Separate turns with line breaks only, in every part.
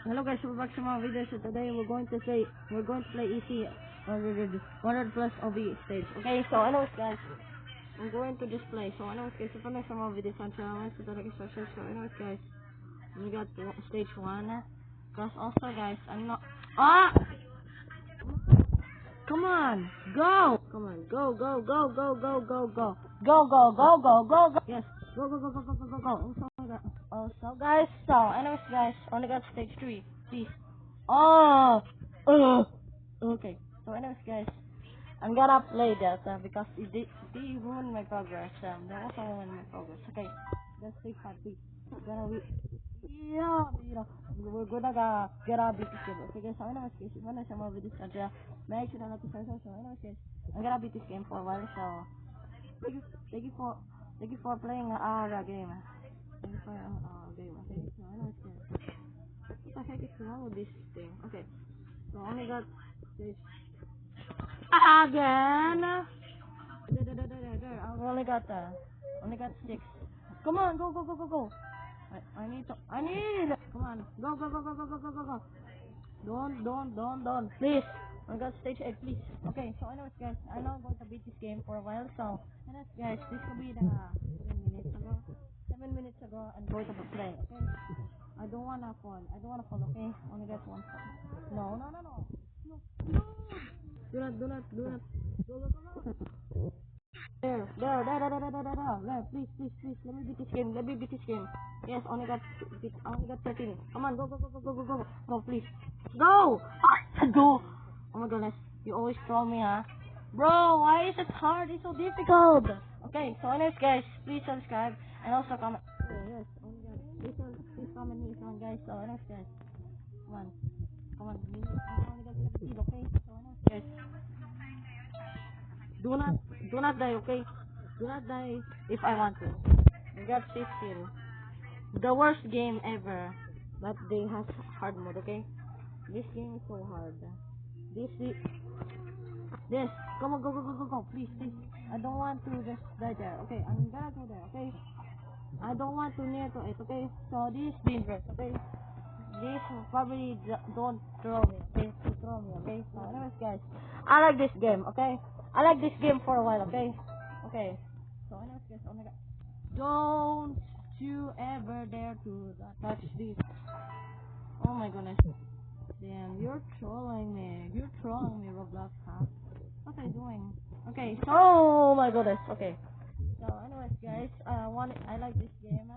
Hello guys, we're back to my video. So today we're going to play EC 100 plus OB stage. Okay, so anyways guys, I'm going to just play. So anyways guys, if I make some more videos on channel, so that I can start. So anyways guys, we got stage 1. Plus also guys, I'm not come on, go! Come on, go, go, go, go, go, go, go. Go, go, go, go, go, go. Yes, go, go, go, go, go, go, go, go. Also guys, so anyways guys, only got stage 3, please. Okay. So anyways guys, I'm gonna play that because it ruined my progress. That also ruined my progress. Okay, let's take part, please. We're gonna get out beat this game. Okay guys, so anyways guys, if I know some more videos make sure not to start. So anyways guys, I'm gonna beat this game for a while. So thank you for playing our game. Thank you for game. Okay, so anyways guys, what the heck is wrong with this thing? Okay, so only got this again. There. I only got 6. Come on, go, go, go, go, go. I need. Come on, go, go, go, go, go, go, go, go, go. Don't. Please. I got stage 8, please. Okay, so anyways guys, I know I'm going to beat this game for a while. So anyways guys, this will be the 7 minutes ago. I'm going to play. Okay. I don't wanna fall. Okay. Only got 1 fall. No. Do not. Go. There. Please. Let me beat this game. Yes, only got 13. Come on, go. No, please. Go! Go! Oh my goodness. You always troll me, huh? Bro, why is it hard? It's so difficult. Okay, so anyways guys, please subscribe and also comment. Yes, oh my god. Please comment me on guys. So anyways guys. Come on. I only got 17, okay? So anyways guys. Do not die, okay? Do not die if I want to. We got 15. The worst game ever. But they have hard mode, okay? This game is so hard. This. Come on, go. Please. I don't want to just die there. Okay, I'm gonna go there, okay? I don't want to near to it, okay? So this is dangerous, okay? This probably don't throw me, okay? To throw me, okay? So anyways guys, I like this game, okay? I like this game for a while, okay? Okay. So anyways guys, oh my god. Don't you ever dare to touch this. Oh my goodness. Damn, you're trolling me, Roblox, huh? What are you doing? Okay, so oh my goodness, okay. So anyways guys, I like this game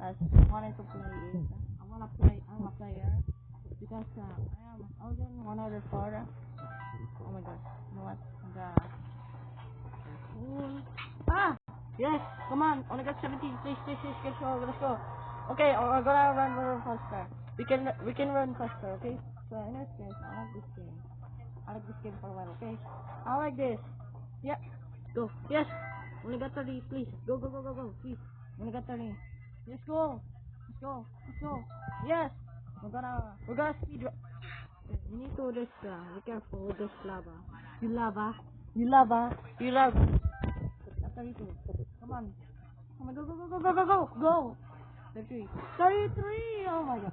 as wanted to play it. I'm a player because I was in 104. Oh my god, you know what? Yes, come on, only got 17. Please, let's go. Okay, we're gonna run faster. We can run faster, okay? So anyways guys, I like this game. For a while, okay? I like this. Yeah. Go. Yes. Only got 30, please. Go. Please. Only got 30. Let's go. Yes. We're gonna speed run. We need to just be careful with this lava. You lava. Got 32. Come on, go. 33. Oh my god.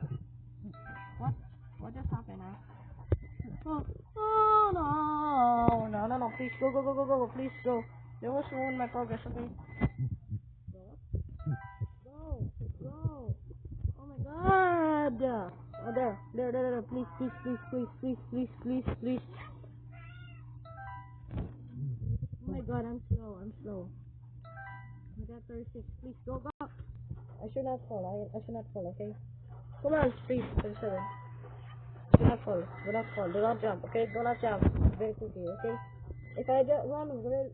What just happened, huh? Oh no, please go, please go. They was ruin my progress, okay? Go. Oh my god. Oh there, please. Oh my god, I'm slow. I got 36, please go. I should not fall, okay? Come on, please, 37. Do not fall, do not jump, okay? Do not jump very quickly, okay? If I run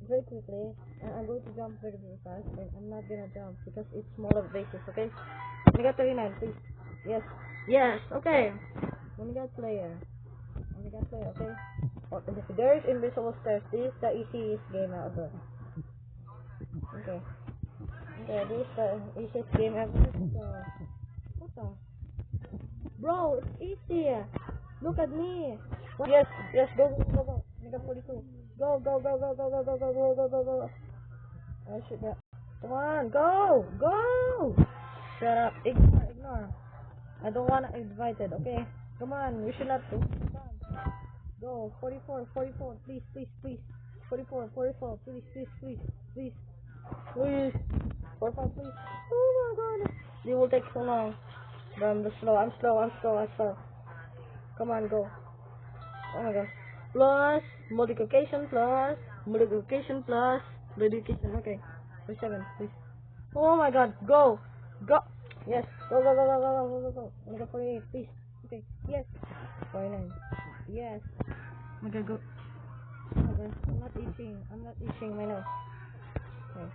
very quickly, I'm going to jump very fast, and I'm not gonna jump because it's smaller bases, okay? We got 39, please. Yes, okay. We got player, okay? Oh, there is invisible stairs. This is the easiest game ever. Okay, this is the easiest game ever. So, what the? Bro, it's easy. Look at me. What? Yes, go. We got 42. Go. I should get. Come on, go. Shut up. Ignore. I don't wanna invited, okay? Come on, we should not do. Come on. Go, 44, 44, please, please, please. 44, 44, please, please, please, please. Please. 44, please. Oh my god. They will take so long. Bro, I'm slow, I'm slow, I'm slow, I'm slow. Come on, go. Oh my god. Plus, multiplication plus, multiplication plus, multiplication, okay. 47, please. Oh my god, go! Go! Yes, go, go, go, go, go, go, go, go. Oh my god, 48, please. Okay, yes. 49. Yes. Oh my god, go. Oh my god, I'm not itching my nose. Okay.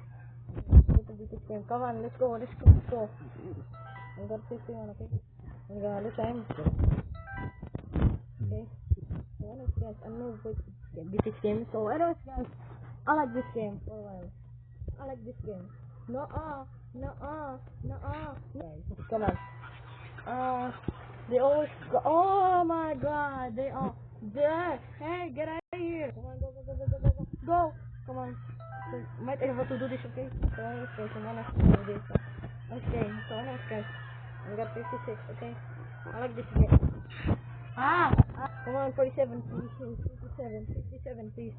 Go to the game. Come on, let's go, let's go, let's go. I got 51, okay? Oh my god, this time. Okay. So anyways guys, I'm new with this game. So anyways guys, I like this game for a while. I like this game. No, no, no, guys, come on. They always go. Oh my god, they all there. Hey, get out of here. Come on, go, go, go, go, go, go, go. Go. Come on. So, might be able to do this, okay? So anyways guys, I'm gonna do this. Okay, so anyways guys, I got 56, okay? I like this game. Come on, 47, please, 57, 57, please.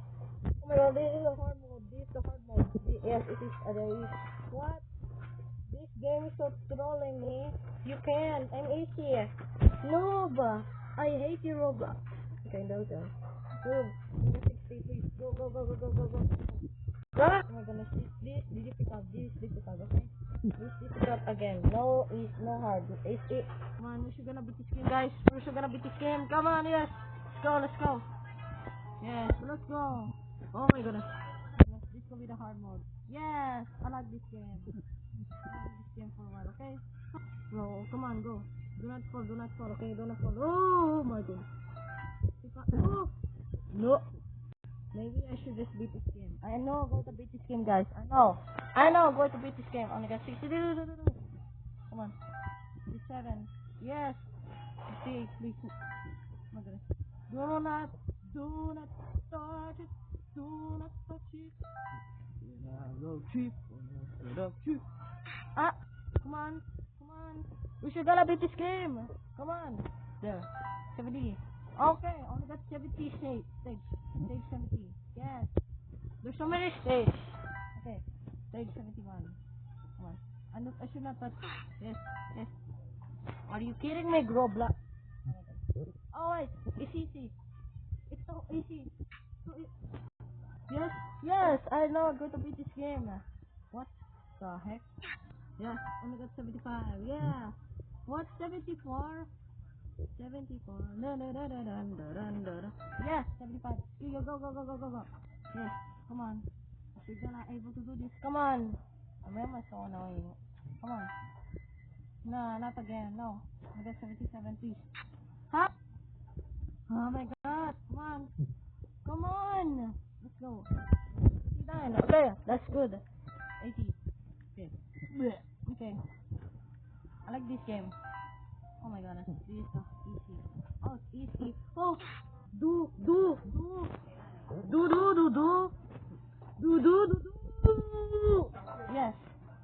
Oh my god, this is the hard mode, this is the hard mode. Yes, it is, there is. What? This game is so trolling me. You can't, I'm easy. Noob, I hate you, Roblox. Okay, that was done. Noob, 60, please, go, go, go, go, go, go, go. Oh my goodness, this is difficult, okay? This difficult again. No, it's no hard. It's it. Come on, we're gonna beat this game, guys. We're gonna beat this game. Come on, yes. Let's go, let's go. Yes, let's go. Oh my goodness. This will be the hard mode. Yes, I like this game. I like this game for a while, okay? Bro, come on, go. Do not fall, okay? Do not fall. Oh my goodness. Oh. No. Maybe I should just beat this game. I know I'm going to beat this game, guys. I know I'm going to beat this game. Only got 60. Come on. 57. Yes. 58, please. Oh my goodness. Do not touch it. Do not touch it. Go cheap. Cheap. Come on. Come on. We should gonna beat this game. Come on. There. 70. Okay, only got 70 stage. Stage 70. Yes. There's so many stages. Okay. Stage 71. Come on. I should not touch. Yes. Yes. Are you kidding me, Groblox? Oh wait, it's easy. It's so easy. Yes. Yes, I know I'm going to beat this game. What the heck? Yes, only got 75. Yeah. What, 74? 74. No, no, no, no, no, no, no, no. Yes, 75. Go, go, go, go, go, go, go. Yes, come on. We're gonna able to do this. Come on. I'm so annoying. Come on. No, not again. No. I got 77, please. Huh? Oh my god. Come on. Come on. Let's go. 89. Okay, that's good. 80. Okay. Okay. I like this game. Oh my goodness. This is so easy. Oh, it's easy. Oh. Do. Yes.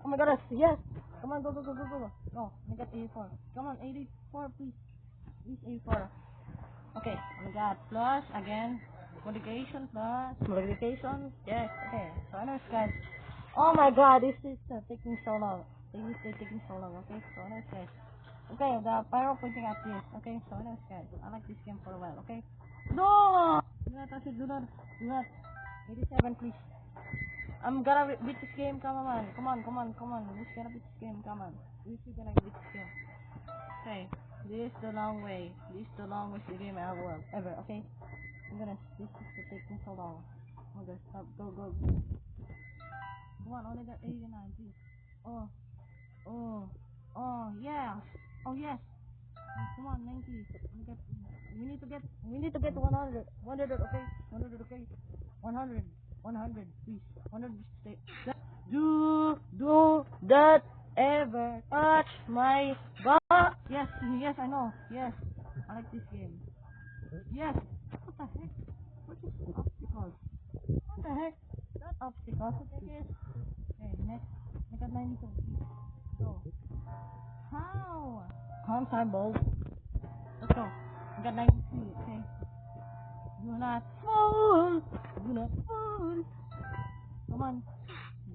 Oh my goodness. Yes. Come on, go. No, I got 84. Come on, 84, please. Please, 84. Okay, we got plus again. Modification plus modification. Yes. Okay. So anyways, guys. Oh my god, this is taking so long. This is taking so long. Okay. So anyways, guys. Okay, the pyro pointing at this. Okay. So anyways, guys. I like this game for a while. Okay. No. Do not touch it. Do not. 87, please. I'm gonna beat this game. Come on. We're gonna beat this game. Come on. We're gonna beat this game. Okay. This is the long way. This is the longest game ever. Okay. This is taking so long. Okay, stop. Go. Come on, only got 89, please. Oh, yeah. Oh, yes. Come on, 90. We need to get 100. 100, okay? 100, okay? 100, please. 100, stay. Do that ever touch my butt? Yes, I know. Yes. I like this game. Yes. What the heck? What is obstacles? What the heck? Not obstacles, okay, guys? Okay, next. I got 92, please. go. How? Calm time, bold. Let's go. We got 93, okay? Do not fall. Do not fall. Come on.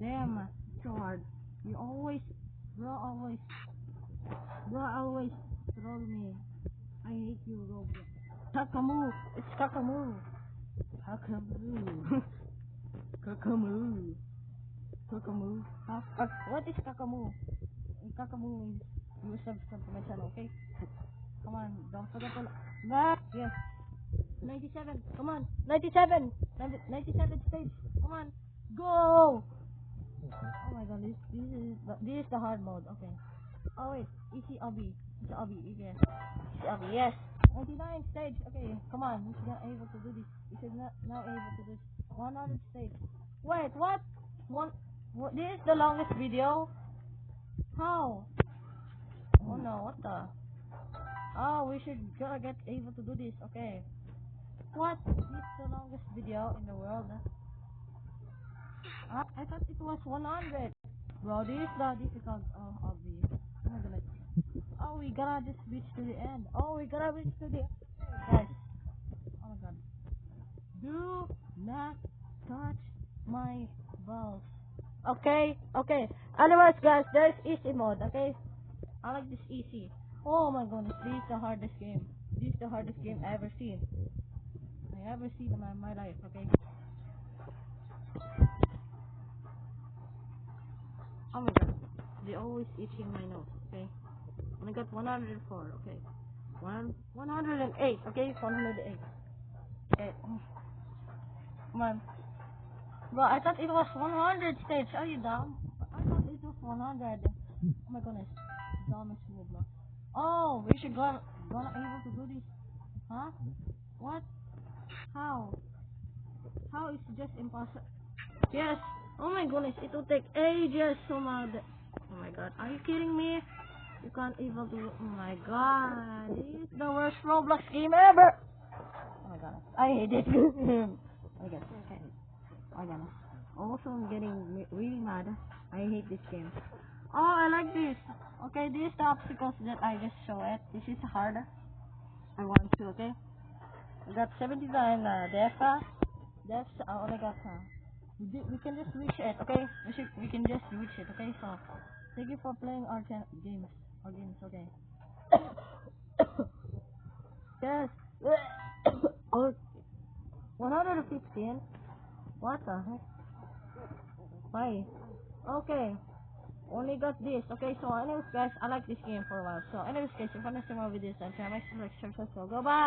Damn, it's so hard. You always, bro, always troll me. I hate you, Roblox. Kakamoo. It's Kakamoo. Kakamoo. Kakamoo. Kakamoo. What is Kakamoo? Kakamoo means you subscribe to my channel, okay? Come on, don't forget to like. Yes. 97. Come on. 97. 97 stage. Come on. Go. Oh my god, this is the hard mode. Okay. Oh wait, easy obby. It's obby. Yes. Easy obby. Yes. 99 stage. Okay. Come on. You should not able to do this. You should not now able to do this. 100 stage. Wait. What? What? This is the longest video. How? Oh no. What the? Oh, we should gotta get able to do this. Okay. What? This is the longest video in the world. I thought it was 100. Bro, this is the difficult obby. Oh my goodness. Oh, we gotta just reach to the end. Oh, we gotta reach to the end. Guys. Oh my god. Do not touch my balls. Okay, okay. Otherwise, guys, there's easy mode, okay? I like this easy. Oh my goodness, this is the hardest game. This is the hardest game I ever seen. I ever seen in my life, okay? Oh my god, they always itching my nose, okay? I got 104, okay? 108, okay? 108. Okay. Come on. Bro, I thought it was 100 stage. Are you dumb? I thought it was 100. Oh my goodness. Dumbest move, bro. Oh, we should gonna able to do this. Huh? What? How? How is just impossible? Yes. Oh my goodness, it will take ages. Oh my god. Are you kidding me? You can't even do. Oh my god. This is the worst Roblox game ever. Oh my god. I hate it. Oh my god. Okay. Oh my god. Also, I'm getting really mad. I hate this game. Oh, I like this. Okay, these are the obstacles that I just show it. This is harder. I want to, okay? I got 79 deaths. I only got we can just reach it, okay? We can just reach it, okay? So, thank you for playing our games. Okay? Yes. Oh, 115. What the heck? Why? Okay. Only got this. Okay, so anyways guys, I like this game for a while. So anyways guys, if you want to see more videos, then share, make sure to subscribe. So go bye.